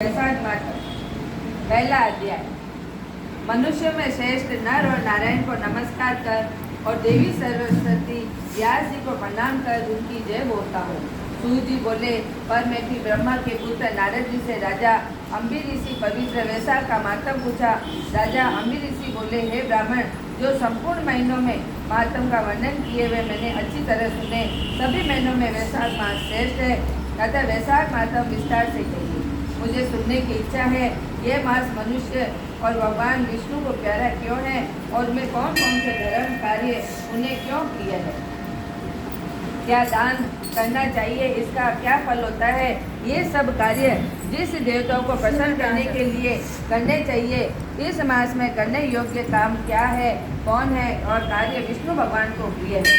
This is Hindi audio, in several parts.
वैशाख मास पहला अध्याय। मनुष्य में श्रेष्ठ नर और नारायण को नमस्कार कर और देवी सरस्वती व्यास जी को प्रणाम कर उनकी जय बोलता हूँ। सूर्य जी बोले, पर मैं भी ब्रह्मा के पुत्र नारद जी से राजा अम्बी ऋषि पवित्र वैशाख का मातम पूछा। राजा अम्बी ऋषि बोले, हे ब्राह्मण, जो संपूर्ण महीनों में मातम का वर्णन किए हुए मैंने अच्छी तरह सुने, सभी महीनों में वैशाख मास श्रेष्ठ है, अतः वैशाख मातम विस्तार से कहिए। मुझे सुनने की इच्छा है, यह मास मनुष्य और भगवान विष्णु को प्यारा क्यों है और मैं कौन कौन से धर्म कार्य उन्हें क्यों प्रिय है, क्या दान करना चाहिए, इसका क्या फल होता है, ये सब कार्य जिस देवताओं को प्रसन्न करने के लिए करने चाहिए, इस मास में करने योग्य काम क्या है, कौन है और कार्य विष्णु भगवान को प्रिय है,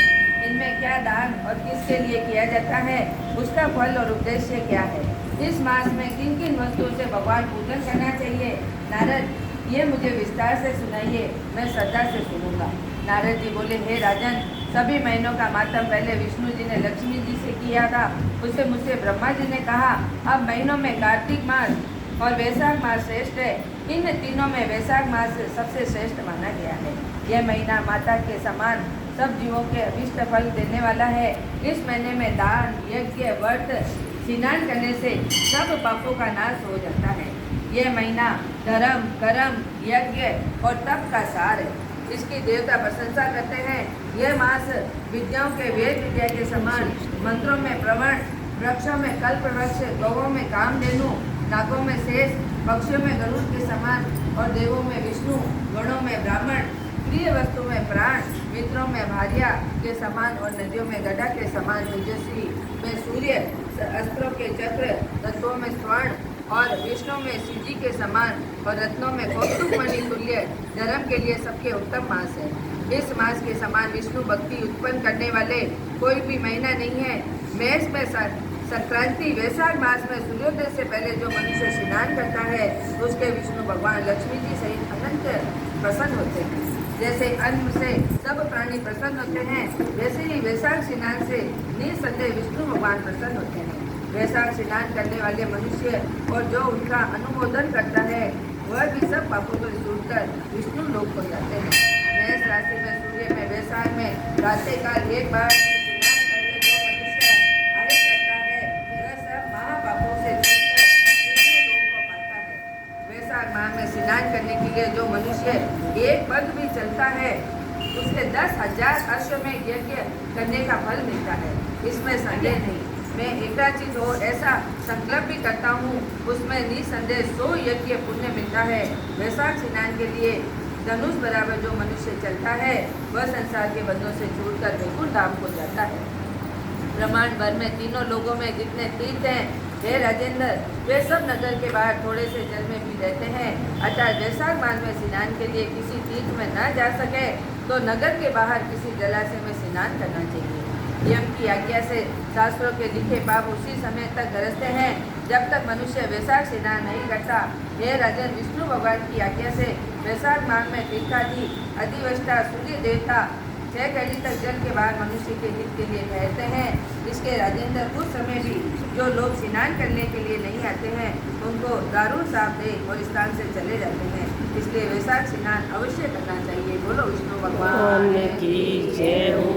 इनमें क्या दान और किसके लिए किया जाता है, उसका फल और उद्देश्य क्या है, इस मास में किन किन वस्तुओं से भगवान पूजन करना चाहिए। नारद, ये मुझे विस्तार से सुनाइए, मैं श्रद्धा से सुनूंगा। नारद जी बोले, हे राजन, सभी महीनों का मातम पहले विष्णु जी ने लक्ष्मी जी से किया था, उससे मुझसे ब्रह्मा जी ने कहा। अब महीनों में कार्तिक मास और वैशाख मास श्रेष्ठ है, इन तीनों में वैशाख मास सबसे श्रेष्ठ माना गया है। यह महीना माता के समान सब जीवों के अभिष्ट फल देने वाला है। इस महीने में दान, यज्ञ, व्रत, स्नान करने से सब पापों का नाश हो जाता है। यह महीना धर्म, कर्म, यज्ञ और तप का सार है। इसकी देवता प्रशंसा करते हैं। यह मास विद्याओं के वेद विद्या के समान, मंत्रों में प्रवण, वृक्षों में कल्प वृक्ष, गौओं में कामधेनु, नागों में शेष, पक्षियों में गरुड़ के समान और देवों में विष्णु, गणों में ब्राह्मण, प्रिय वस्तु में प्राण, मित्रों में भार्या के समान और नदियों में गड्ढा के समान, तेजस्वी में सूर्य, अस्त्रों के चक्र, तत्वों में स्वर्ण और विष्णु में शिवजी के समान और रत्नों में कौस्तुभ मणि तुल्य, धर्म के लिए सबके उत्तम मास है। इस मास के समान विष्णु भक्ति उत्पन्न करने वाले कोई भी महीना नहीं है। मेष में संक्रांति, वैशाख मास में सूर्योदय से पहले जो मनुष्य स्नान करता है, उसके विष्णु भगवान लक्ष्मी जी सहित अनंत प्रसन्न होते हैं। जैसे अन्न से सब प्राणी प्रसन्न होते हैं, वैसे ही वैशाख स्नान से निसंदेह विष्णु भगवान प्रसन्न होते हैं। वैशाख स्नान करने वाले मनुष्य और जो उनका अनुमोदन करता है, वह भी सब पापों को छूटकर विष्णु लोक हो जाते हैं। मेष राशि में सूर्य में वैशाख में प्रातःकाल एक बार स्नान करके जो मनुष्य आय करता है, वह सब महापापों से छूटकर विष्णु लोक को पाता है। वैशाख माह में स्नान करने के लिए जो मनुष्य एक पग भी चलता है, उसके 10,000 अश्वमेध यज्ञ करने का फल मिलता है, इसमें संदेह नहीं। मैं एकाचित हो ऐसा संकल्प भी करता हूँ, उसमें निसंदेह 100 यज्ञ पुण्य मिलता है। वैशाख स्नान के लिए धनुष बराबर जो मनुष्य चलता है, वह संसार के बंधनों से छूटकर वैकुंठ धाम को जाता है। ब्रह्मांड भर में तीनों लोगों में जितने तीर्थ हैं, हे राजेंद्र, वे सब नगर के बाहर थोड़े से जल में भी रहते हैं। अतः वैशाख मास में स्नान के लिए किसी तीर्थ में न जा सके तो नगर के बाहर किसी जलाशय में स्नान करना चाहिए। यम की आज्ञा से शास्त्रों के लिखे पाप उसी समय तक गरजते हैं जब तक मनुष्य वैशाख स्नान नहीं करता। हे राजन, विष्णु भगवान की आज्ञा से वैशाख माह में तीर्थादि अधिवष्टा सूर्य देवता 6 घड़ी तक जल के बाहर मनुष्य के हित के लिए ठहरते हैं। इसके राजेंद्र, उस समय भी जो लोग स्नान करने के लिए नहीं आते हैं, उनको दारुण साफ दे और स्थान से चले जाते हैं। इसलिए वैशाख स्नान अवश्य करना चाहिए। बोलो विष्णु भगवान की जय हो।